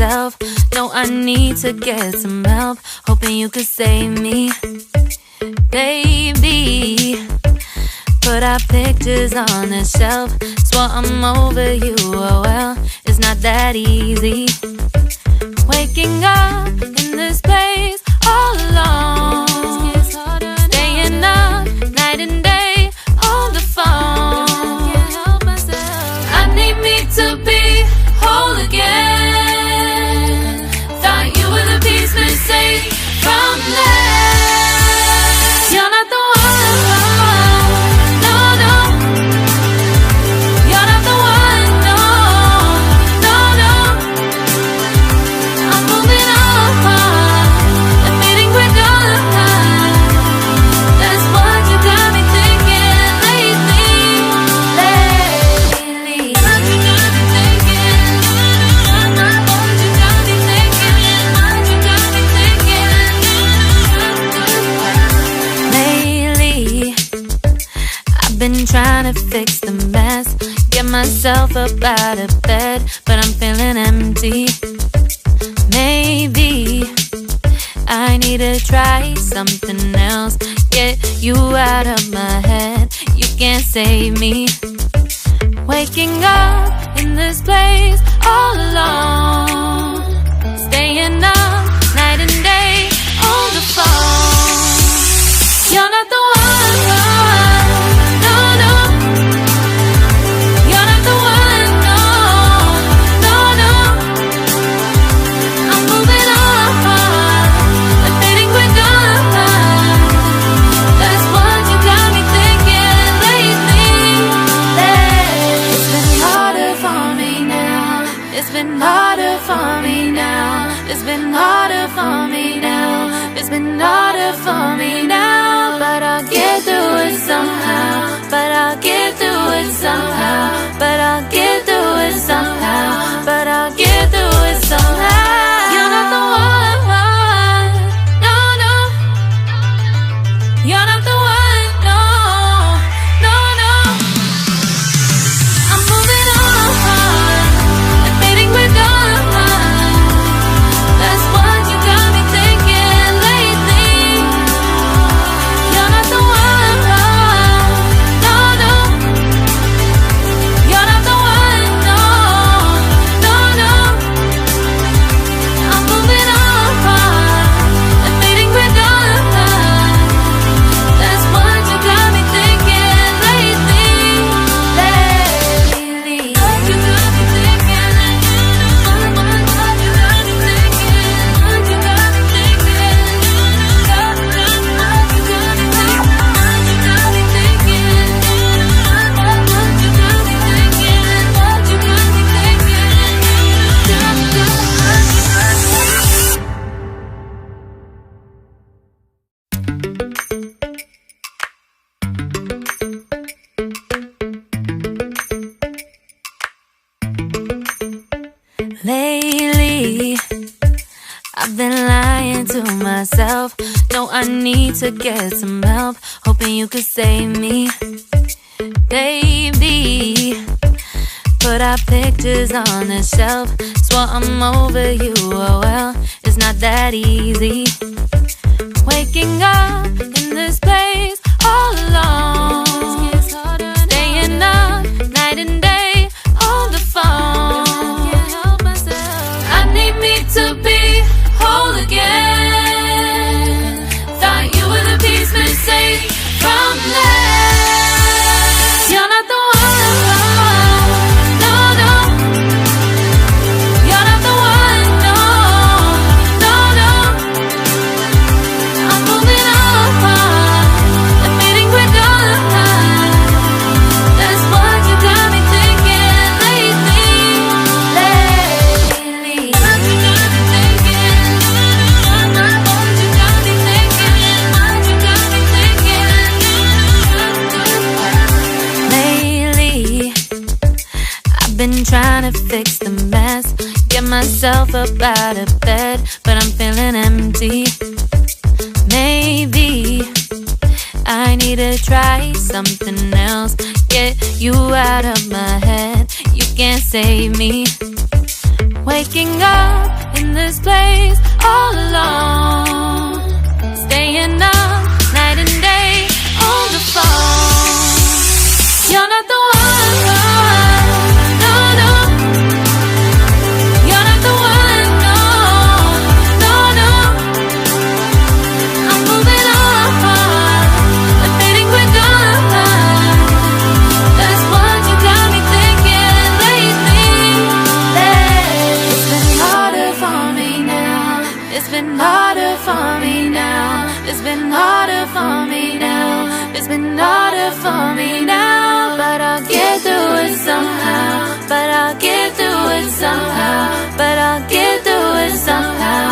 myself. No, I need to get some help. Hoping you could save me, baby. Put our pictures on the shelf. Swore I'm over you, oh well, it's not that easy. Waking up in this place all alone, staying up night and day on the phone. I need me to be whole again. Thought you were the piece missing from that. You're not the one, no, no. You're not the one, no, no, no. I'm moving on, admitting we're gone. That's what you got me thinking lately. What you got me thinking? What you got me thinking? What you got me thinking? Lately, I've been trying to fix the mess, get myself up out of bed, but I'm feeling empty. Maybe I need to try something else, get you out of my head. You can't save me. Waking up in this place all alone, staying up night and day on the phone. You're not the one, no, no. You're not the one, no, no, no. I'm moving on, admitting we're gone. That's what you got me thinking lately. It's been harder for me now. It's been harder for me now. It's been harder for me now. It's been harder for me now. But I'll get through it somehow. But I'll get through it somehow. But I'll get through it somehow. But I'll get through it somehow. You're not the one, no, no. You're not the one, no, no, no. I'm moving on, admitting we're gone. That's what you got me thinking lately. You're not the one, no, no. You're not the one, no, no, no. I'm moving on, admitting we're gone. That's what you got me thinking lately. What you got me thinking? What you got me thinking? What you got me thinking? What you got me thinking? What you got me thinking? What you got me thinking? What you got me thinking? Lately, I've been lying to myself. No, I need to get some help. Hoping you could save me, baby. Put our pictures on the shelf. Swore I'm over you, oh well, it's not that easy. Waking up in this place all alone, staying up night and day on the phone. I need me to be whole again. Thought you were the piece missing from that. You're not the one, no, no. You're not the one, no, no, no. I'm moving on, admitting we're gone. That's what you got me thinking lately. What you got me thinking? What you got me thinking? What you got me thinking? Lately, I've been trying to fix the mess, get myself up out of bed, but I'm feeling empty. Maybe I need to try something else, get you out of my head. You can't save me. Waking up in this place all alone, staying up night and day on the phone. You're not the one, no, no. You're not the one, no, no, no. I'm moving on, I'm fading quicker. That's what you got me thinking lately. It's been harder for me now. It's been harder for me now. It's been harder for me now. It's been harder for me now. But I'll get through it somehow. But I'll get through it somehow. But I'll get through it somehow.